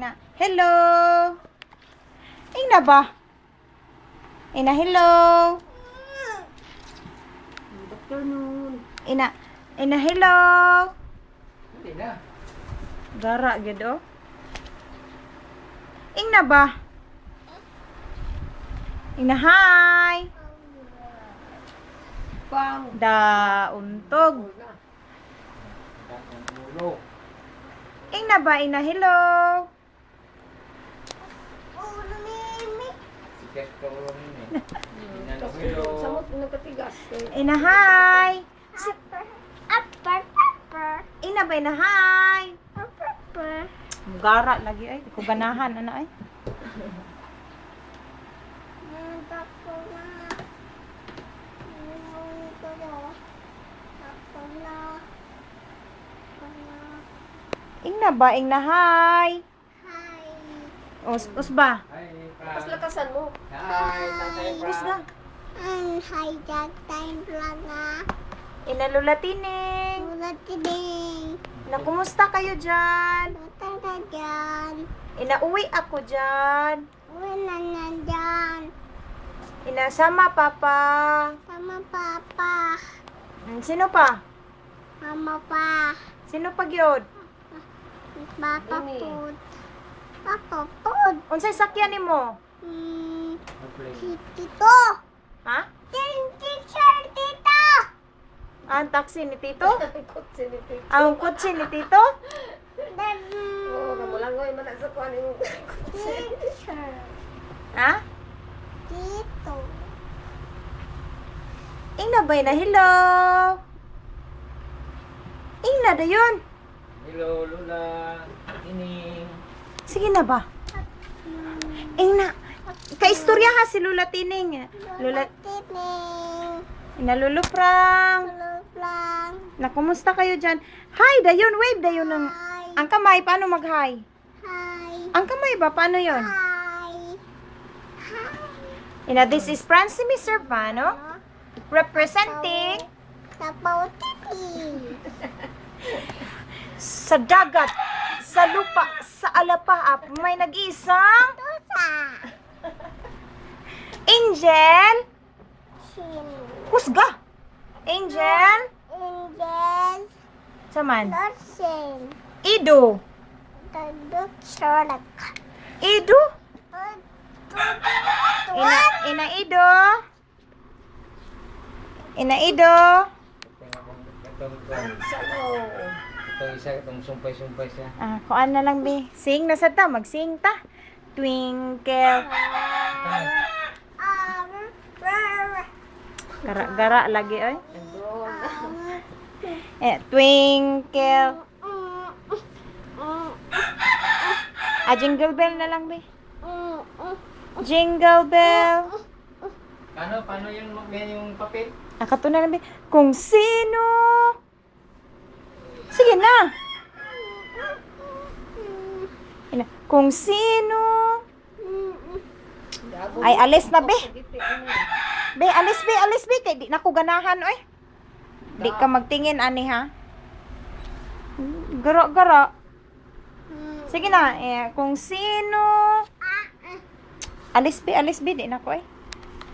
Ina, hello. Ina ba? Ina, hello. Good afternoon. Ina, hello. Hindi na. Gara gid oh. Ina ba? Ina, hi. Pang. Dauntog. Ang ulo. Ina ba? Ina, hello. Sikat ka ulo ninyo. Hindi na nakulo. Samot nagkatigas. Ina, hi. Ina ba? Ina, hi. Gara lagi ay. Ko ganahan ana ay. Ina ba? Ina, hi. Us ba? Hi, Tapos Frank. lakasan mo. Hi, Tatay Us Frank. na. Hi, Jack Time Plaga. Ina, Lula Tining. Ulat tiding. Ina, kumusta kayo dyan? Datang ka dyan. Ina, uwi ako dyan. Uwi na nandyan. Ina, sama papa. Sama papa. Sino pa? Mama pa. Sino pa gyud? Papa Mimi. food. Papa food. Unsay sakyan nimo? Okay. Si Tito. Ha? Teacher, Tito. Ang taxi ni Tito? Kutsi ni Tito. Ang kotse ni Tito? Oo, kamulangoy man sa kuan yung Teacher. Ha? Tito. Ina ba na hello? Ina da yun. Hello, Lula. Ining. Sige na ba? Ina. Kaistorya ha si Lula Tining. Lula, Tiding. Ina Lulu Prang. Hello, Plan. Na kumusta kayo dyan? Hi, dayon, wave dayon ng... Hi. Ang kamay, paano mag-hi? Hi. Ang kamay ba, paano yon? Hi. Hi. Ina, this is Francine Servano, representing Tapaw titi. sa dagat, sa lupa, sa alapaap, may nag-iisang Tusa. Angel Sin. Kusga. Angel Angel. Saman. Lorsin. Ido. Taduk sorak. Ido. Ina Ido. Ina Ido. Itong kwan. sano. Itong isa, itong sumpay-sumpay siya. Ah, kuan na lang be. Sing na sa ta, mag-sing ta. Twinkle. Gara-gara lagi oy. Twinkle. Jingle bell na lang be. Jingle bell. Paano yung papel? Nakato na lang be. Kung sino. Sige na. Ina, kung sino. Ay, alis na be. Be, alis be. Kay di na ko ganahan oy. Di ka magtingin ani ha. Gara-gara. Sige na, kung sino. Alis be, di na ko eh.